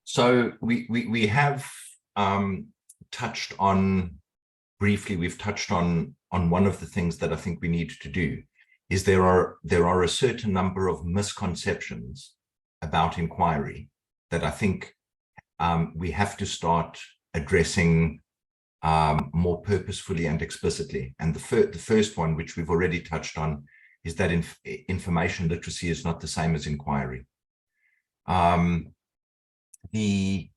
So we have touched on briefly, we've touched on one of the things that I think we need to do is there are a certain number of misconceptions about inquiry that I think we have to start addressing more purposefully and explicitly. And the first one, which we've already touched on, is that information literacy is not the same as inquiry. We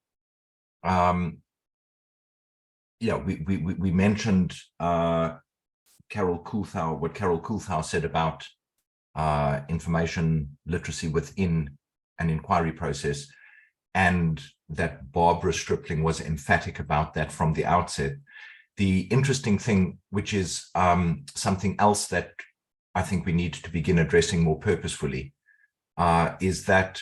mentioned Carol Kuhlthau, what Carol Kuhlthau said about information literacy within an inquiry process, and that Barbara Stripling was emphatic about that from the outset. The interesting thing, which is something else that I think we need to begin addressing more purposefully, is that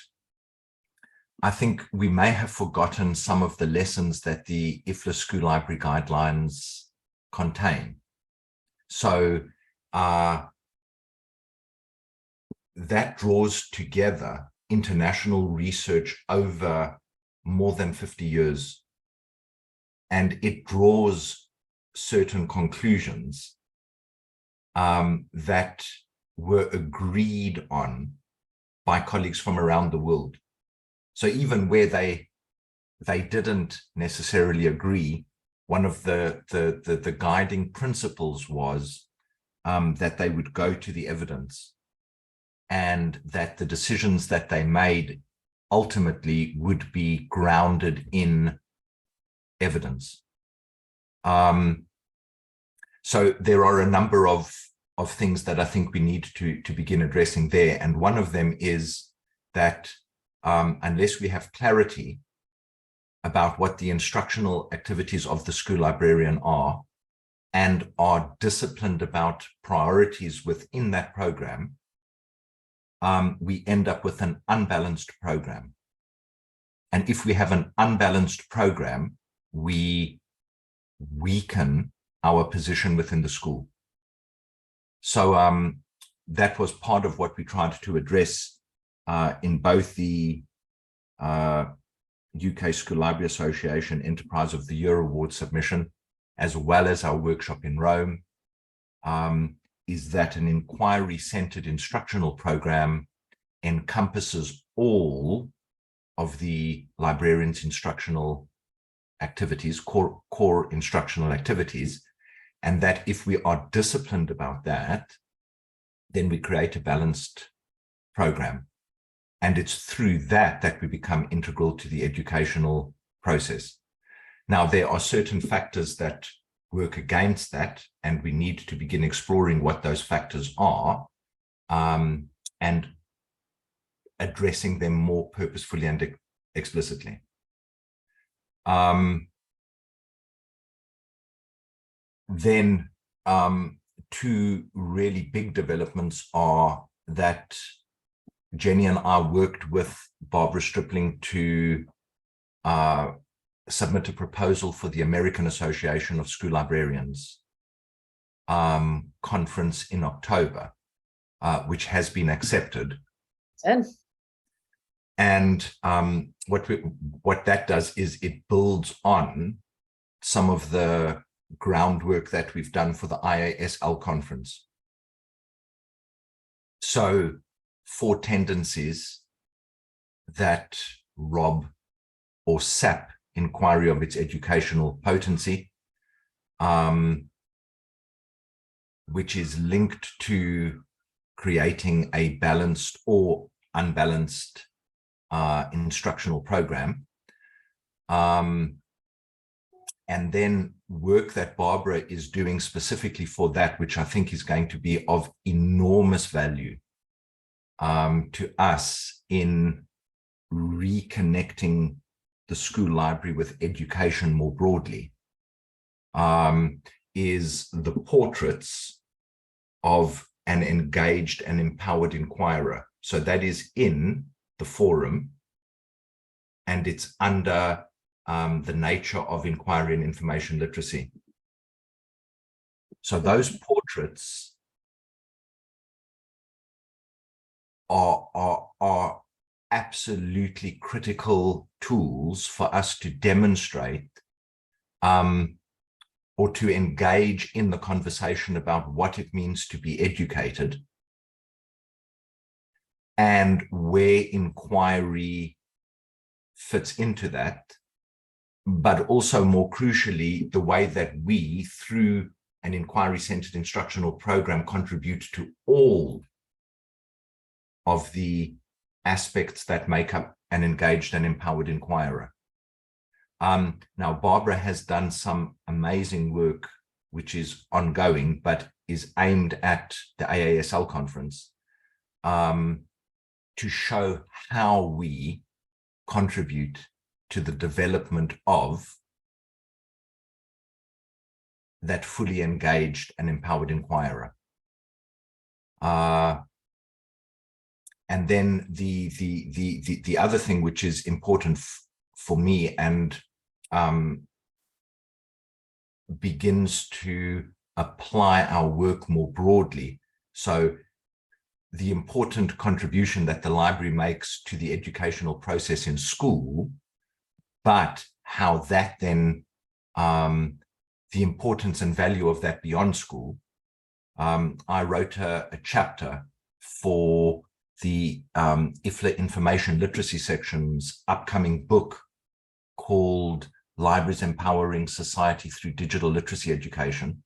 I think we may have forgotten some of the lessons that the IFLA School Library Guidelines contain. So that draws together international research over more than 50 years, and it draws certain conclusions that were agreed on by colleagues from around the world. So even where they didn't necessarily agree, one of the guiding principles was that they would go to the evidence, and that the decisions that they made ultimately would be grounded in evidence. So there are a number of things that I think we need to begin addressing there. And one of them is that unless we have clarity about what the instructional activities of the school librarian are, and are disciplined about priorities within that program, we end up with an unbalanced program. And if we have an unbalanced program, we weaken our position within the school. So that was part of what we tried to address in both the UK School Library Association Enterprise of the Year Award submission, as well as our workshop in Rome, is that an inquiry-centered instructional program encompasses all of the librarian's instructional activities, core instructional activities, and that if we are disciplined about that, then we create a balanced program. And it's through that that we become integral to the educational process. Now, there are certain factors that work against that, and we need to begin exploring what those factors are and addressing them more purposefully and explicitly. Then two really big developments are that Jenny and I worked with Barbara Stripling to submit a proposal for the American Association of School Librarians conference in October, which has been accepted. And what that does is it builds on some of the groundwork that we've done for the IASL conference. So 4 tendencies that rob or sap inquiry of its educational potency, which is linked to creating a balanced or unbalanced instructional program. And then work that Barbara is doing specifically for that, which I think is going to be of enormous value to us in reconnecting the school library with education more broadly, is the portraits of an engaged and empowered inquirer. So that is in the forum, and it's under the nature of inquiry and information literacy. So those portraits are absolutely critical tools for us to demonstrate or to engage in the conversation about what it means to be educated and where inquiry fits into that, but also more crucially, the way that we, through an inquiry-centered instructional program, contribute to all of the aspects that make up an engaged and empowered inquirer. Now, Barbara has done some amazing work, which is ongoing, but is aimed at the AASL conference to show how we contribute to the development of that fully engaged and empowered inquirer. And then the other thing which is important for me and begins to apply our work more broadly. So the important contribution that the library makes to the educational process in school, but how that then, the importance and value of that beyond school. I wrote a chapter for the IFLA Information Literacy section's upcoming book called Libraries Empowering Society Through Digital Literacy Education.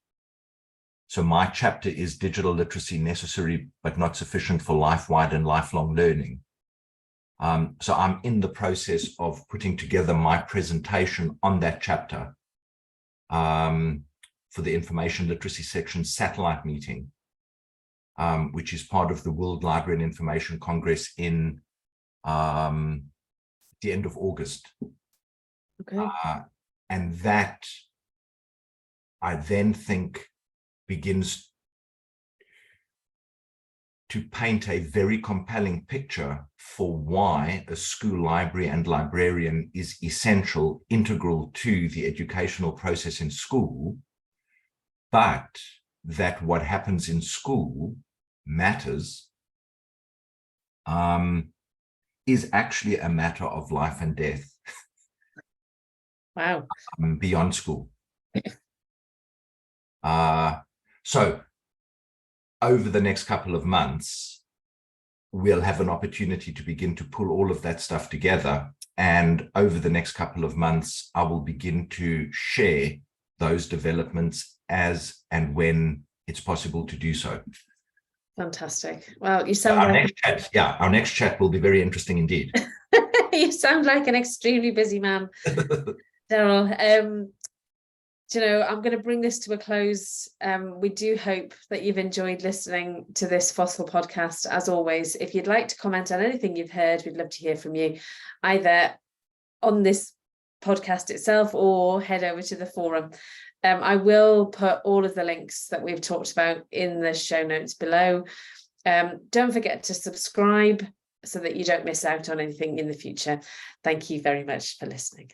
So my chapter is Digital Literacy Necessary but Not Sufficient for Life-Wide and Lifelong Learning. So I'm in the process of putting together my presentation on that chapter for the Information Literacy section satellite meeting, which is part of the World Library and Information Congress in the end of August. Okay. And that, I then think, begins to paint a very compelling picture for why a school library and librarian is essential, integral to the educational process in school, but that what happens in school matters, is actually a matter of life and death. Wow. Beyond school. So over the next couple of months, we'll have an opportunity to begin to pull all of that stuff together. And over the next couple of months, I will begin to share those developments as and when it's possible to do so. Fantastic. Well, you sound our next chat will be very interesting indeed. You sound like an extremely busy man, Daryl. I'm going to bring this to a close. We do hope that you've enjoyed listening to this FOSIL podcast. As always, if you'd like to comment on anything you've heard, we'd love to hear from you, either on this podcast itself or head over to the forum. I will put all of the links that we've talked about in the show notes below. Don't forget to subscribe so that you don't miss out on anything in the future. Thank you very much for listening.